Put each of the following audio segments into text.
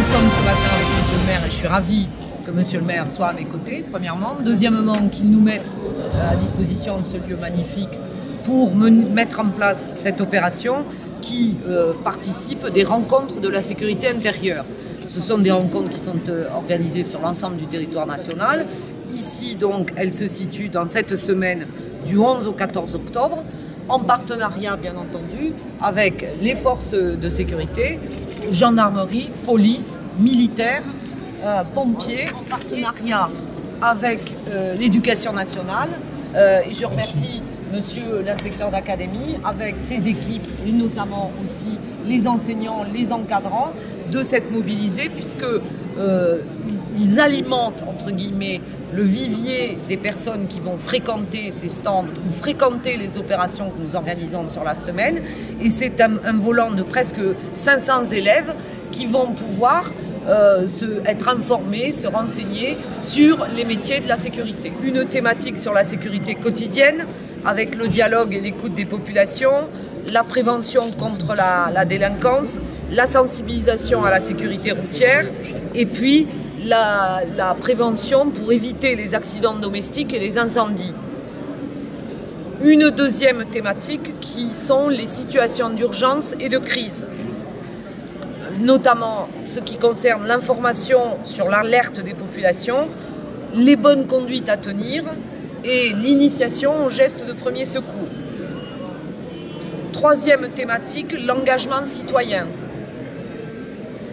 nous sommes ce matin avec Monsieur le maire et je suis ravie que Monsieur le maire soit à mes côtés, premièrement. Deuxièmement, qu'il nous mette à disposition de ce lieu magnifique pour mettre en place cette opération qui participe des rencontres de la sécurité intérieure. Ce sont des rencontres qui sont organisées sur l'ensemble du territoire national. Ici, donc, elle se situe dans cette semaine du 11 au 14 octobre, en partenariat, bien entendu, avec les forces de sécurité, gendarmerie, police, militaires, pompiers, en partenariat avec l'éducation nationale. Et je remercie Monsieur l'inspecteur d'académie avec ses équipes et notamment aussi les enseignants, les encadrants de s'être mobilisés puisque ils alimentent entre guillemets le vivier des personnes qui vont fréquenter ces stands ou fréquenter les opérations que nous organisons sur la semaine. Et c'est un volant de presque 500 élèves qui vont pouvoir être informés, se renseigner sur les métiers de la sécurité. Une thématique sur la sécurité quotidienne avec le dialogue et l'écoute des populations, la prévention contre la délinquance, la sensibilisation à la sécurité routière et puis la prévention pour éviter les accidents domestiques et les incendies. Une deuxième thématique qui sont les situations d'urgence et de crise, notamment ce qui concerne l'information sur l'alerte des populations, les bonnes conduites à tenir et l'initiation aux gestes de premier secours. Troisième thématique, l'engagement citoyen.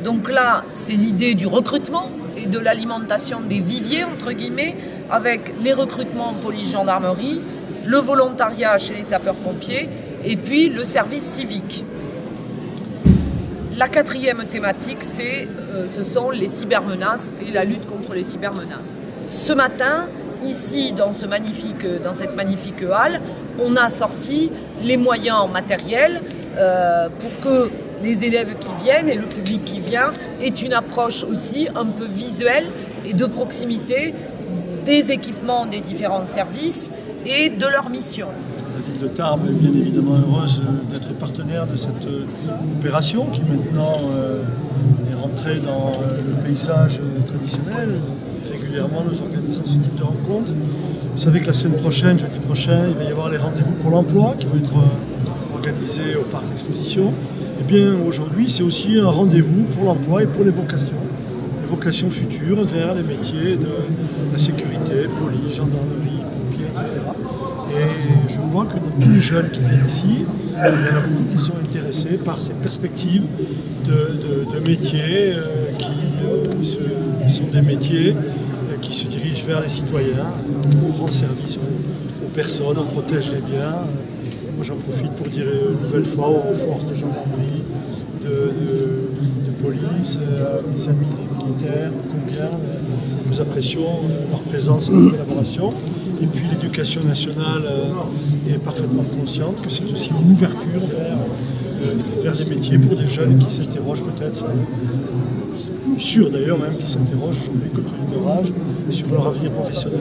Donc là, c'est l'idée du recrutement et de l'alimentation des viviers, entre guillemets, avec les recrutements en police-gendarmerie, le volontariat chez les sapeurs-pompiers et puis le service civique. La quatrième thématique, ce sont les cybermenaces et la lutte contre les cybermenaces. Ce matin, ici, dans cette magnifique halle, on a sorti les moyens matériels pour que les élèves qui viennent et le public qui vient aient une approche aussi un peu visuelle et de proximité des équipements des différents services et de leur mission. La ville de Tarbes est bien évidemment heureuse d'être partenaire de cette opération qui maintenant est rentrée dans le paysage traditionnel. Régulièrement, nous organisons ce type de rencontres. Vous savez que la semaine prochaine, jeudi prochain, il va y avoir les rendez-vous pour l'emploi qui vont être organisés au parc d'exposition. Et bien aujourd'hui, c'est aussi un rendez-vous pour l'emploi et pour les vocations futures vers les métiers de la sécurité, police, gendarmerie, pompiers, etc. Et je vois que dans tous les jeunes qui viennent ici, il y en a beaucoup qui sont intéressés par ces perspectives de métiers qui sont des métiers qui se dirigent vers les citoyens, on rend service aux personnes, on protège les biens. Moi j'en profite pour dire une nouvelle fois aux forces de gendarmerie, de police, mes amis les militaires, combien nous apprécions leur présence et leur collaboration. Et puis l'éducation nationale est parfaitement consciente que c'est aussi une ouverture vers les métiers pour des jeunes qui s'interrogent peut-être, sûrs d'ailleurs même, qui s'interrogent aujourd'hui, compte tenu de leur âge, sur leur avenir professionnel.